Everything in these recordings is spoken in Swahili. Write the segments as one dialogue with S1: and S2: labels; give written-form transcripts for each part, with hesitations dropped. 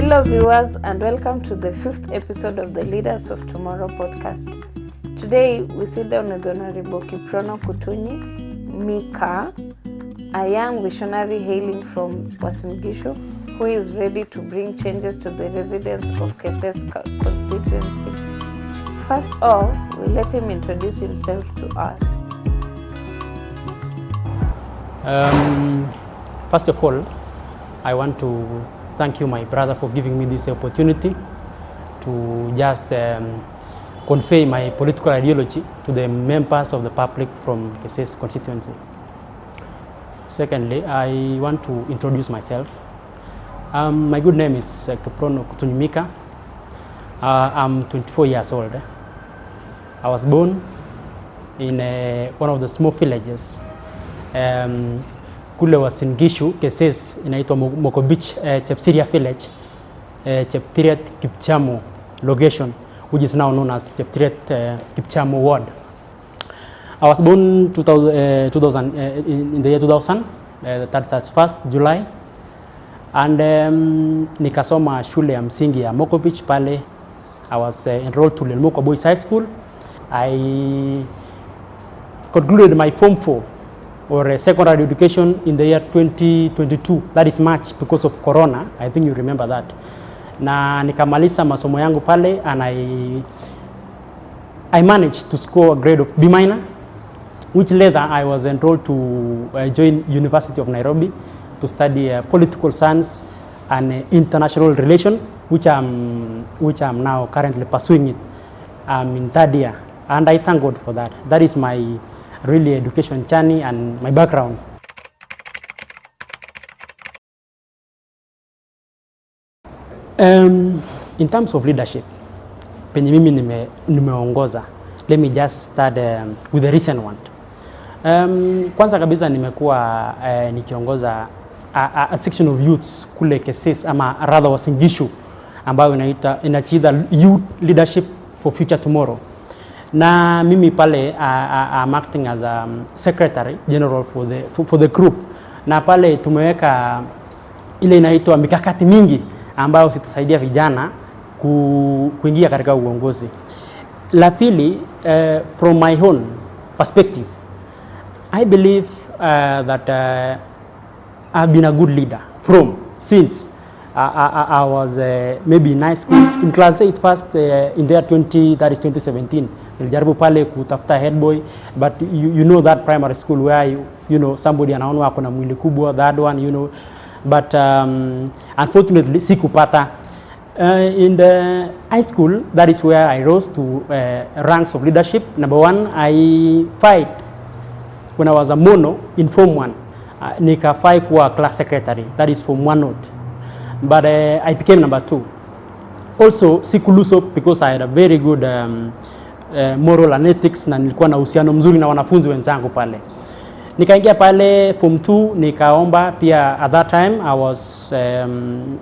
S1: Hello viewers, and welcome to the 5th episode of the Leaders of Tomorrow podcast. Today we sit down with Hon Kiprono Kutuny, Mika, a young visionary hailing from Uasin Gishu, who is ready to bring changes to the residents of Kesses constituency. First off, we let him introduce himself to us.
S2: First of all, I want to thank you, my brother, for giving me this opportunity to just convey my political ideology to the members of the public from Kesses constituency. Secondly, I want to introduce myself. My good name is Kiprono Kutuny Mika. I'm 24 years old. I was born in one of the small villages. Kule Uasin Gishu, Kesses, inaitwa Moko Beach, Chepsiria village, Cheptiret Kipchamo location, which is now known as Cheptiret Kipchamo ward. I was born in the year 2000, that's 1st July, and nikasoma shule ya msingi ya Moko Beach pale. I was enrolled to Moko Boys High School. I concluded my Form 4 or secondary education in the year 2022. That is March because of Corona. I think you remember that. Na nikamaliza masomo yangu pale, and I managed to score a grade of B-, which later I was enrolled to join University of Nairobi to study political science and international relation, which I'm now currently pursuing it. I'm in 3rd year, and I thank God for that. That is my really education journey and my background. In terms of leadership, penye mimi nimeongoza, let me just start with the recent one. Kwanza kabisa nimekuwa nikiongoza a section of youths kule Kesses, ama rather Uasin Gishu, ambayo inaitwa Youth Leadership for Future Tomorrow. Na mimi pale I'm acting as a secretary general for the group. Na pale tumeweka ile inaitwa mikakati mingi ambayo sitasaidia vijana kuingia katika uongozi. La pili, from my own perspective, I believe that I've been a good leader since I was maybe in high school, in class 8 first, in the year 2017. Nilijaribu pale kutafuta head boy, but you know that primary school where you know somebody anaona ako na mwili kubwa, that one, you know, but unfortunately sikupata. In the high school, that is where I rose to ranks of leadership. Number 1, I fight when I was a mono in Form 1. Nikafai kuwa class secretary, that is Form 1 note. But I became number 2. Also, siku lose hope because I had a very good moral and ethics, na nilikuwa na uhusiano mzuri na wanafunzi wenzangu pale. Nikaingia pale Form 2, nikaomba pia. At that time I was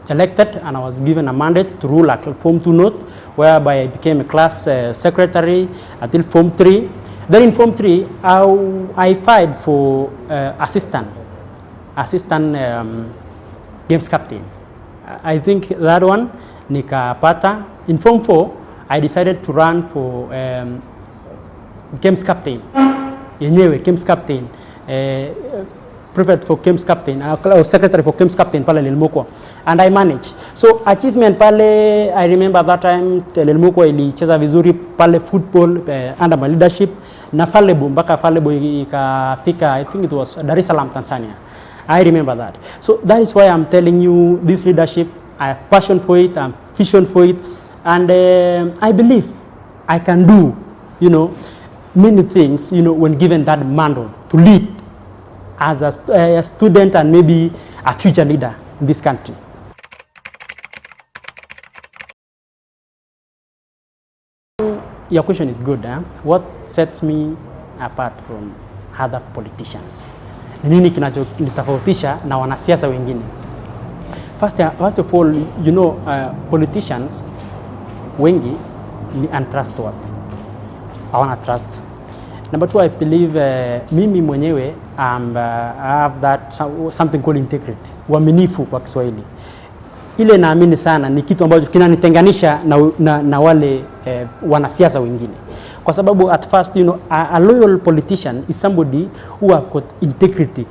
S2: elected and I was given a mandate to rule a Form 2 note, whereby I became a class secretary until Form 3. Then in Form 3, I fight for assistant games captain. I think that one nikapata. In Form 4, I decided to run for games captain. Yenyewe games captain, prefect for games captain, or secretary for games captain pale Lilmoko, and I managed. So achievement pale, I remember that time Lilmoko ilicheza vizuri pale football under my leadership, na Falebo mpaka Falebo ikafika, I think it was Dar es Salaam, Tanzania. I remember that. So that is why I'm telling you this leadership. I have passion for it, I'm vision for it, and I believe I can do, you know, many things, you know, when given that mantle to lead as a student and maybe a future leader in this country. Your question is good. What sets me apart from other politicians? Nini kinachonitofautisha na wanasiasa wengine? First of all, you know, politicians wengi ni untrustworthy. Hawana trust. Number 2, I believe mimi mwenyewe I have that something called integrity, uaminifu kwa Kiswahili. ile naamini sana ni kitu ambacho kinanitenganisha na wale wanasiasa wengine, kwa sababu at first a loyal politician is somebody who have got integrity,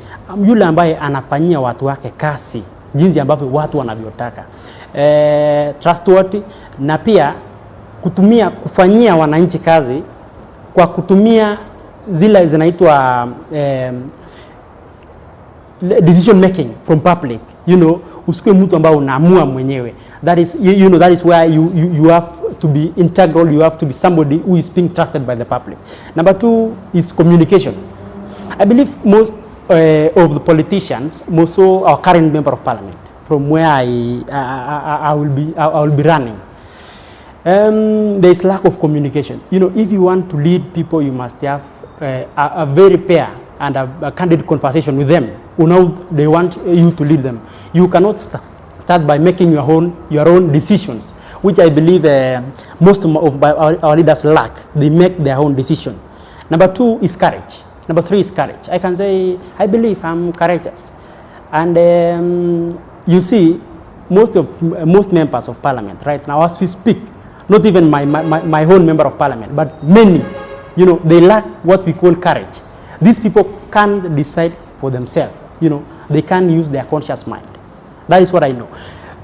S2: yule ambaye anafanyia watu wake kazi jinsi ambavyo watu wanavyotaka, trustworthy, na pia kufanyia wananchi kazi kwa kutumia zile zinaitwa decision making from public. Usikue mtu ambao unaamua mwenyewe. That is that is where you have to be integral, you have to be somebody who is being trusted by the public. Number 2 is communication. I believe most of the politicians, most so our current member of parliament, from where I will be running, there is lack of communication. If you want to lead people, you must have a very fair and a candid conversation with them. They want you to lead them. You cannot start by making your own decisions, which I believe most of our leaders lack. They make their own decision. Number 2 is courage. Number 3 is courage. I can say I believe I'm courageous, and you see most members of parliament right now as we speak, not even my own member of parliament, but many, they lack what we call courage. These people can't decide for themselves. They can't use their conscious mind. That is what I know.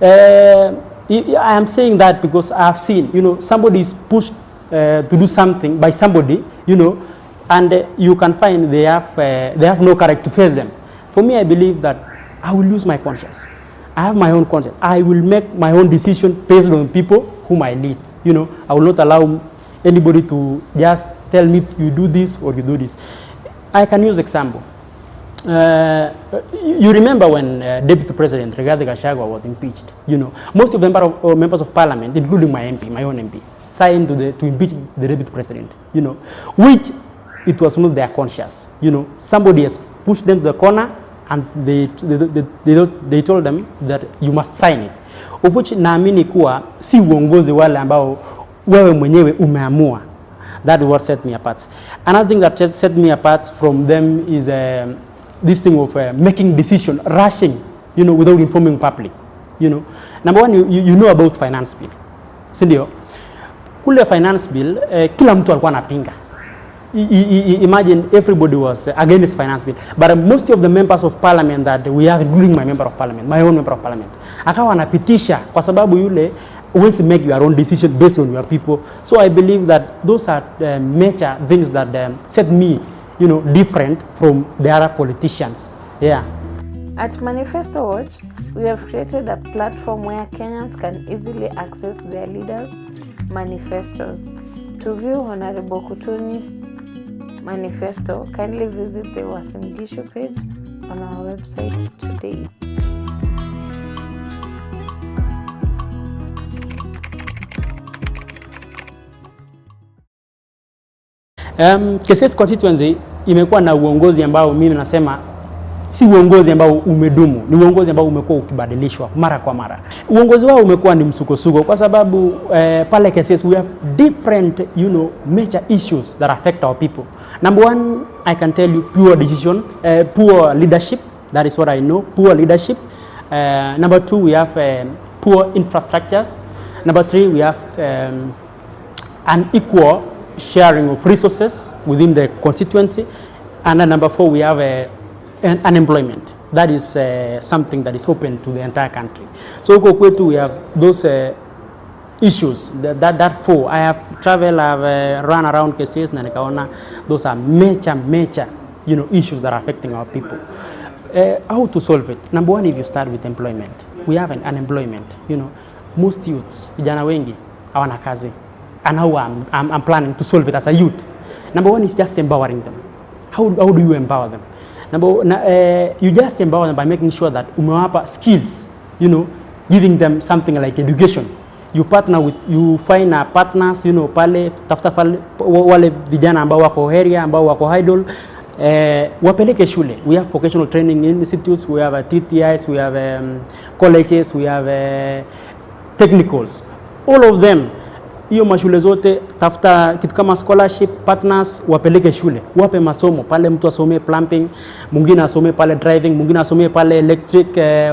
S2: I am saying that because I have seen, somebody is pushed to do something by somebody, and you can find they have no courage to face them. For me, I believe that I will use my conscience. I have my own conscience. I will make my own decision based on people whom I lead. I will not allow anybody to just tell me you do this or you do this. I can use example. You remember when Deputy President Rigathi Gachagua was impeached? Most of the members of parliament, including my own MP, signed to impeach the Deputy President. Which it was not their conscience. Somebody has pushed them to the corner, and they told them that you must sign it. Of which naamini kuwa si uongozi wale ambao wewe mwenyewe umeamua. That is what set me apart. Another thing that set me apart from them is this thing of making decision, rushing, without informing public. Number 1, you know about finance bill. Sindio? Kule finance bill, kila mtu alikuwa anapinga. Imagine everybody was against finance bill. But most of the members of parliament that we have, including my member of parliament, my own member of parliament, akawa anapitisha kwa sababu yule always make your own decision based on your people. So I believe that those are major things that set me, different from the other politicians. Yeah.
S1: At Manifesto Watch, we have created a platform where Kenyans can easily access their leaders' manifestos. To view Honorable Kutuny's manifesto, kindly visit the Uasin Gishu page on our website today.
S2: Kesses constituency imekuwa na uongozi ambao mimi nasema si uongozi ambao umedumu, ni uongozi ambao umekuwa ukibadilishwa mara kwa mara. Uongozi wao umekuwa ni msukosuko kwa sababu pale Kesses we have different major issues that affect our people. Number 1, I can tell you poor decision, poor leadership. That is what I know, poor leadership. Number 2, we have poor infrastructures. Number 3, we have unequal sharing of resources within the constituency. And then number 4, we have unemployment. That is something that is open to the entire country. So huko kwetu we have those issues. That 4. I have traveled, I have run around Kesses na nikaona those are major issues that are affecting our people. How to solve it? Number 1, if you start with employment, we have an unemployment. Most youths, vijana wengi hawana kazi. And how I'm planning to solve it as a youth. Number 1 is just empowering them. How do you empower them? You just empower them by making sure that umewapa skills, giving them something like education. You find partners, pale tafuta wale vijana ambao wako area, ambao wako idle, wapeleke shule. We have vocational training institutes, we have TTIs, we have colleges, we have technicals. All of them, hiyo mashule zote tafuta kitu kama scholarship partners, wapeleke shule, wape masomo pale, mtu asomee plumbing, mwingine asomee pale driving, mwingine asomee pale electric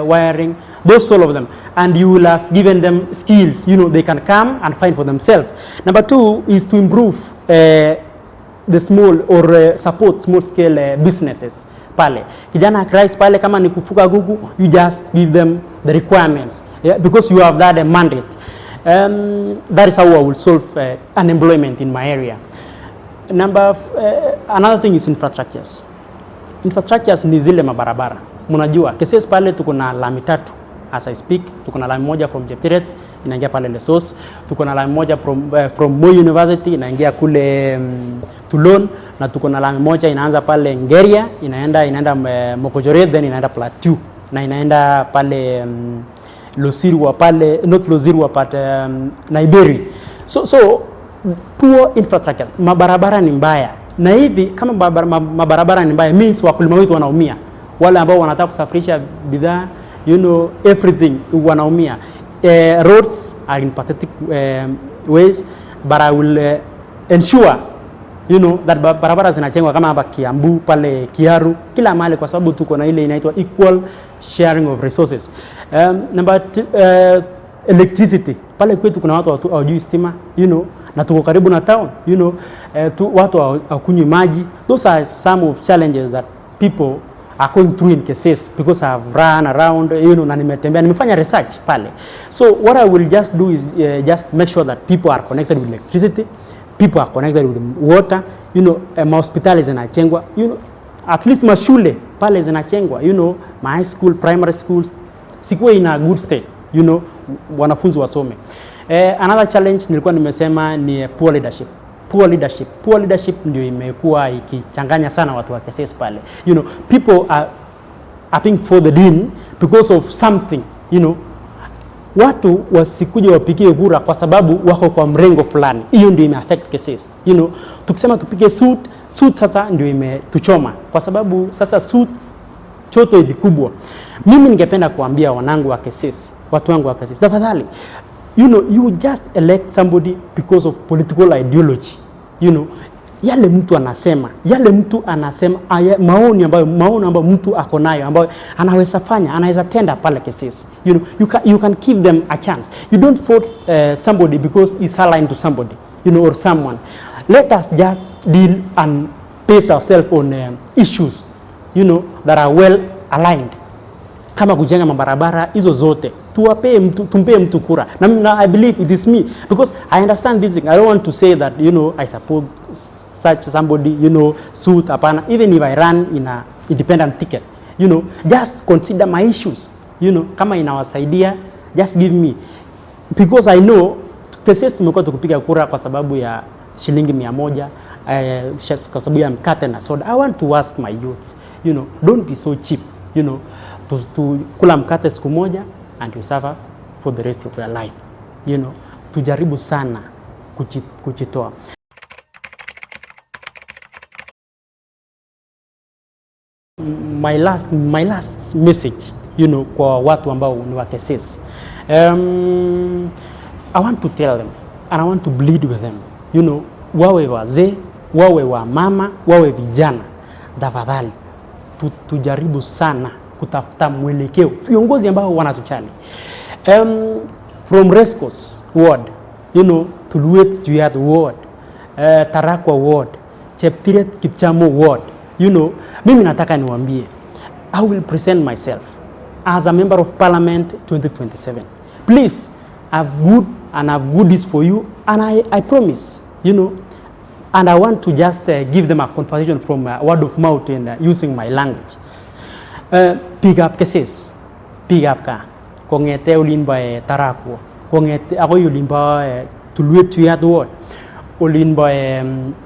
S2: wiring, those all of them, and you will have given them skills, they can come and find for themselves. Number 2 is to improve the small or support small scale businesses pale. Kijana Christ pale kama ni kufuga kuku, you just give them the requirements, because you have that mandate. That is how I will solve unemployment in my area. Another thing is infrastructures. Infrastructures ni zile mabarabara. Mnajua Kesses pale tuko na lami 3 as I speak. Tuko na lami moja from Jeptiret inaingia pale Lesos. Tuko na lami moja from Moi University inaingia kule Toulon, na tuko na lami moja inaanza pale Ngeria inaenda Mokojoret, then inaenda Plateau na inaenda pale Losirwa pale, not Losirwa but Naiberi. So poor infrastructure, mabarabara ni mbaya. Na hivi kama mabarabara ni mbaya means wakulima wetu wanaumia. Wale ambao wanataka kusafirisha bidhaa, everything wanaumia. Roads are in pathetic ways, but I will ensure that barabara zinajengwa kama hapa Kiambu pale Kiaru, kila mahali, kwa sababu tuko na ile inaitwa equal sharing of resources. Number 2, electricity. Pale kwetu kuna watu hawajui stima, na tuko karibu na town, watu hawakunywi maji. Those are some of challenges that people are going through in Kesses, because I have run around, na nimetembea, nimefanya research pale. So what I will just do is just make sure that people are connected with electricity, people are connected with water, hospitali zinachengwa, at least mashule pale zinachengwa, my high school, primary schools sikuwa in a good state, wanafunzi wasome. Another challenge nilikuwa nimesema ni poor leadership. Poor leadership ndio imekuwa ikichanganya sana watu wa Kesses pale. People are being for the in because of something, watu wasikuje wapigie kura kwa sababu wako kwa mrengo fulani. Hiyo ndio imeaffect Kesses. Tukisema tupige suit sasa ndio imetuchoma, kwa sababu sasa suit choto hivi kubwa. Mimi ningependa kuambia wanangu wa Kesses, watu wangu wa Kesses, tafadhali, you just elect somebody because of political ideology. Yale mtu anasema, maoni ambayo mtu ako nayo, ambayo anaweza fanya, anaweza tenda pale Kesses. You can give them a chance. You don't vote somebody because he's aligned to somebody, or someone. Let us just deal and base ourselves on issues, that are well aligned. Kama kujenga mabarabara hizo zote, tumpe mtu kura. Na I believe it is me, because I understand this thing. I don't want to say that I support such somebody, suit hapana. Even if I run in a independent ticket, just consider my issues. Kama inawasaidia, just give me, because I know Kesses tumekuwa tukupiga kura kwa sababu ya shilingi 100, kwa sababu ya mkate na soda. I want to ask my youths, don't be so cheap, to kula mkate siku moja and you suffer for the rest of your life. Tujaribu sana kujitoa. My last message, kwa watu ambao ni wa Kesses, I want to tell them and I want to bleed with them, wawe wazee, wawe wa mama, wawe vijana, tafadhali tujaribu sana kutafuta mwelekeo, viongozi ambao wanatuchali. From Rescos ward, Tuluet Juyat ward, Tarakwa ward, Cheptiret Kipchamo ward, mimi nataka niwaambie, I will present myself as a member of parliament 2027. Please, I have goodies for you, and I promise, and I want to just give them a conversation from word of mouth and using my language. Pick up Kesses, pick up ka. Kongete ulimba Tarakwa, kongete ako ulimba Tuluet Juyat ward, ulimba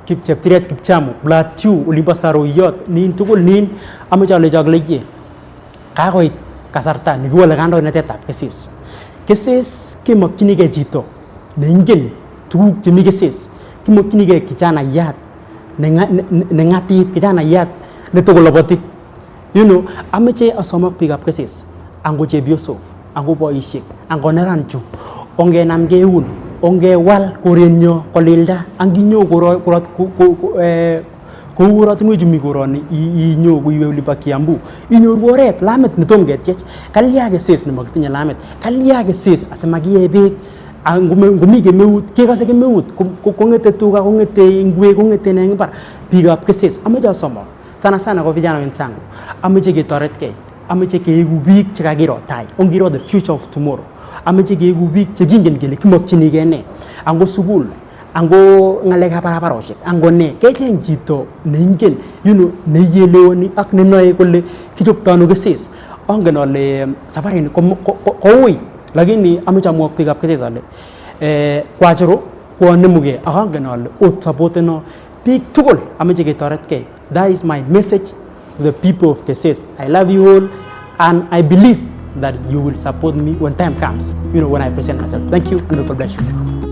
S2: Cheptiret Kipchamo, Plateau, ulimba Saroyot, nin tukul nin amechale jagleje. Kakoit kasarta niguwala kandoinatetab Kesses. Kesses kemokyinige chito neingen tuguk chemi Kesses. Kimokyinige kijanayat nengatip, kijanayat netogoloboti. Ameche asomak biikab Kesses, ango chepyosok, ango boisiek, ango neranchu, ongenamge eun ongewal korenyo kolilda anginyo korat kou oratinwek chu mi koroni inyo iwe olipa Kiambu inyoru oret lamit netom ketiech kalya Kesses nemakitinye lamit kalya Kesses asimakiye beek ngomi kemeut kekase kemeut kongete tuga kongete ingwek kongete eng imbar biikab Kesses ameche asomok sana ko vijana wenzangu ameche ketoretkei ameche keigu biik chekakiro tai ongiro the future of tomorrow ameche keigu biik chekingen kele kimokchinigei ne ango sukul ango ngalekab barabaroshek ango ne kecheng chito neingen neielewani ak nenoe kole kichoptoi Kesses ongen ale safarini koui lakini ameche amwok biikab Kesses ale kwachero konemugei ak angen ale ot supporteno biik tugul ameche ketoretkei. That is my message to the people of Kesses. I love you all and I believe that you will support me when time comes, when I present myself. Thank you and God bless you.